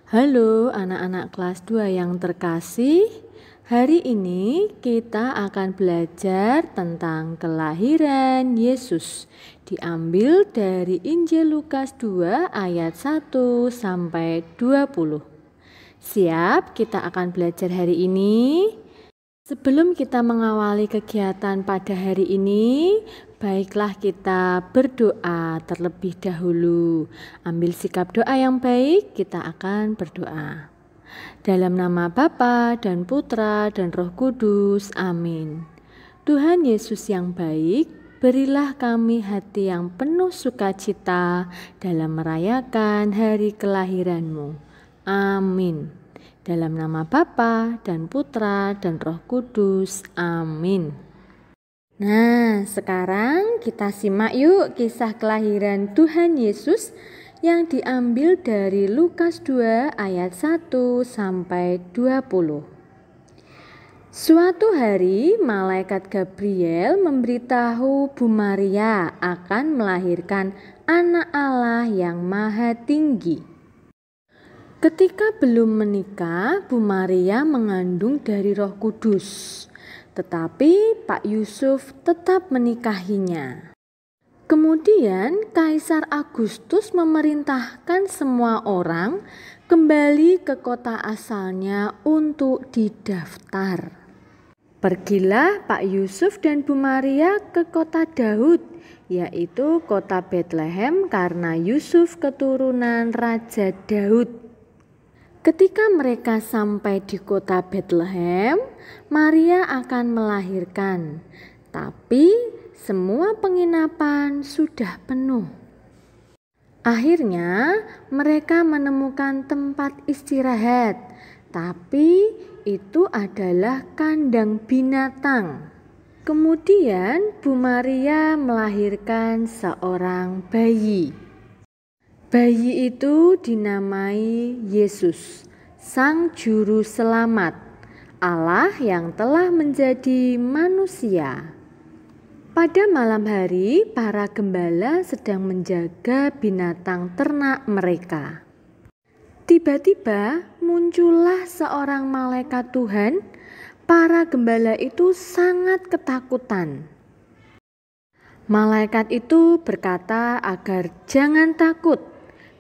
Halo anak-anak kelas 2 yang terkasih. Hari ini kita akan belajar tentang kelahiran Yesus. Diambil dari Injil Lukas 2 ayat 1 sampai 20. Siap, kita akan belajar hari ini. Sebelum kita mengawali kegiatan pada hari ini, baiklah kita berdoa terlebih dahulu. Ambil sikap doa yang baik, kita akan berdoa. Dalam nama Bapa dan Putra dan Roh Kudus, amin. Tuhan Yesus yang baik, berilah kami hati yang penuh sukacita dalam merayakan hari kelahiran-Mu. Amin. Dalam nama Bapa dan Putra dan Roh Kudus. Amin. Nah, sekarang kita simak yuk kisah kelahiran Tuhan Yesus yang diambil dari Lukas 2 ayat 1 sampai 20. Suatu hari, malaikat Gabriel memberitahu Bu Maria akan melahirkan anak Allah yang maha tinggi. Ketika belum menikah, Bu Maria mengandung dari Roh Kudus, tetapi Pak Yusuf tetap menikahinya. Kemudian Kaisar Agustus memerintahkan semua orang kembali ke kota asalnya untuk didaftar. Pergilah Pak Yusuf dan Bu Maria ke kota Daud, yaitu kota Betlehem, karena Yusuf keturunan Raja Daud. Ketika mereka sampai di kota Betlehem, Maria akan melahirkan, tapi semua penginapan sudah penuh. Akhirnya mereka menemukan tempat istirahat, tapi itu adalah kandang binatang. Kemudian Bu Maria melahirkan seorang bayi. Bayi itu dinamai Yesus, Sang Juru Selamat, Allah yang telah menjadi manusia. Pada malam hari, para gembala sedang menjaga binatang ternak mereka. Tiba-tiba muncullah seorang malaikat Tuhan. Para gembala itu sangat ketakutan. Malaikat itu berkata agar jangan takut,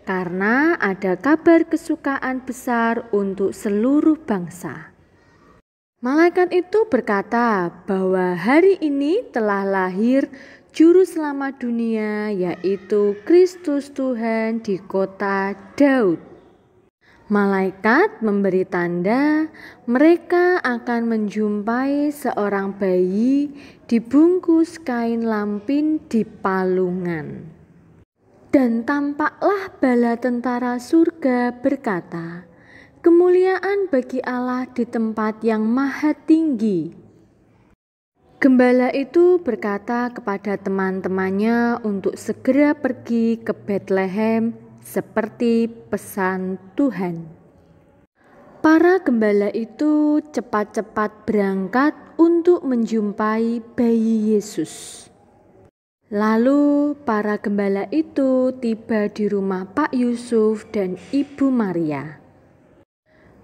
karena ada kabar kesukaan besar untuk seluruh bangsa. Malaikat itu berkata bahwa hari ini telah lahir Juru Selamat dunia, yaitu Kristus Tuhan di kota Daud. Malaikat memberi tanda mereka akan menjumpai seorang bayi dibungkus kain lampin di palungan. Dan tampaklah bala tentara surga berkata, "Kemuliaan bagi Allah di tempat yang maha tinggi." Gembala itu berkata kepada teman-temannya untuk segera pergi ke Betlehem seperti pesan Tuhan. Para gembala itu cepat-cepat berangkat untuk menjumpai bayi Yesus. Lalu para gembala itu tiba di rumah Pak Yusuf dan Ibu Maria.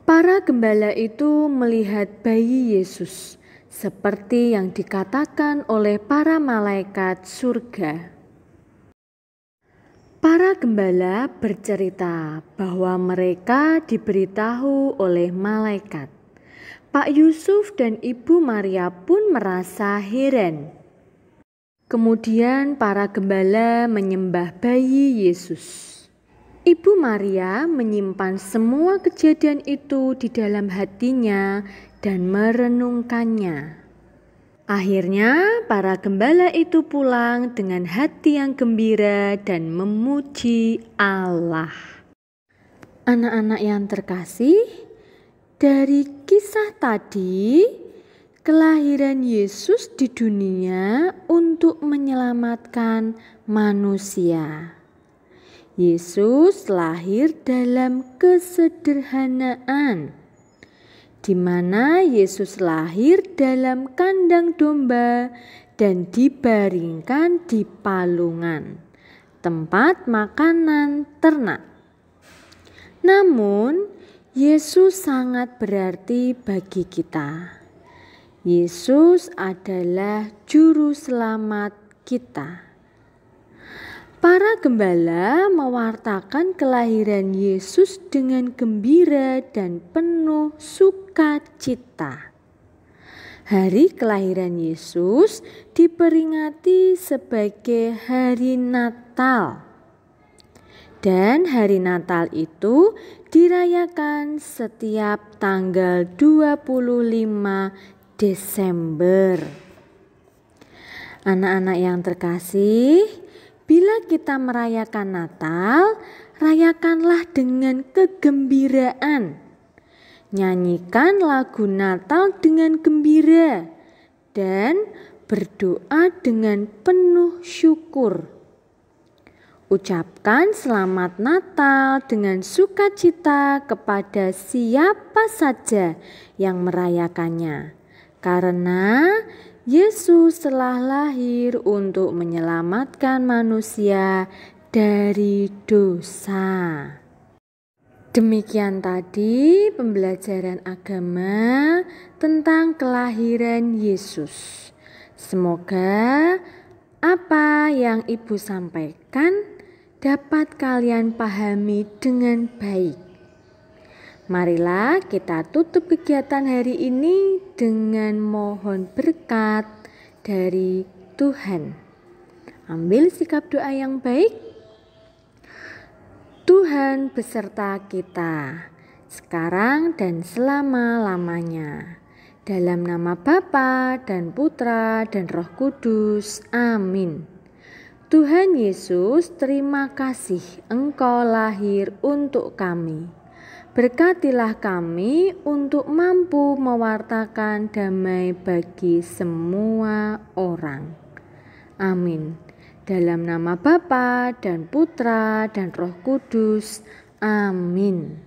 Para gembala itu melihat bayi Yesus seperti yang dikatakan oleh para malaikat surga. Para gembala bercerita bahwa mereka diberitahu oleh malaikat. Pak Yusuf dan Ibu Maria pun merasa heran. Kemudian para gembala menyembah bayi Yesus. Ibu Maria menyimpan semua kejadian itu di dalam hatinya dan merenungkannya. Akhirnya para gembala itu pulang dengan hati yang gembira dan memuji Allah. Anak-anak yang terkasih, dari kisah tadi, kelahiran Yesus di dunia untuk menyelamatkan manusia. Yesus lahir dalam kesederhanaan, di mana Yesus lahir dalam kandang domba dan dibaringkan di palungan, tempat makanan ternak. Namun Yesus sangat berarti bagi kita. Yesus adalah juru selamat kita. Para gembala mewartakan kelahiran Yesus dengan gembira dan penuh sukacita. Hari kelahiran Yesus diperingati sebagai hari Natal. Dan hari Natal itu dirayakan setiap tanggal 25 Desember. Anak-anak yang terkasih, bila kita merayakan Natal, rayakanlah dengan kegembiraan. Nyanyikan lagu Natal dengan gembira dan berdoa dengan penuh syukur. Ucapkan selamat Natal dengan sukacita kepada siapa saja yang merayakannya, karena Yesus telah lahir untuk menyelamatkan manusia dari dosa. Demikian tadi pembelajaran agama tentang kelahiran Yesus. Semoga apa yang Ibu sampaikan dapat kalian pahami dengan baik. Marilah kita tutup kegiatan hari ini dengan mohon berkat dari Tuhan. Ambil sikap doa yang baik. Tuhan beserta kita, sekarang dan selama-lamanya. Dalam nama Bapa dan Putra dan Roh Kudus. Amin. Tuhan Yesus, terima kasih Engkau lahir untuk kami. Berkatilah kami untuk mampu mewartakan damai bagi semua orang. Amin. Dalam nama Bapa dan Putra dan Roh Kudus. Amin.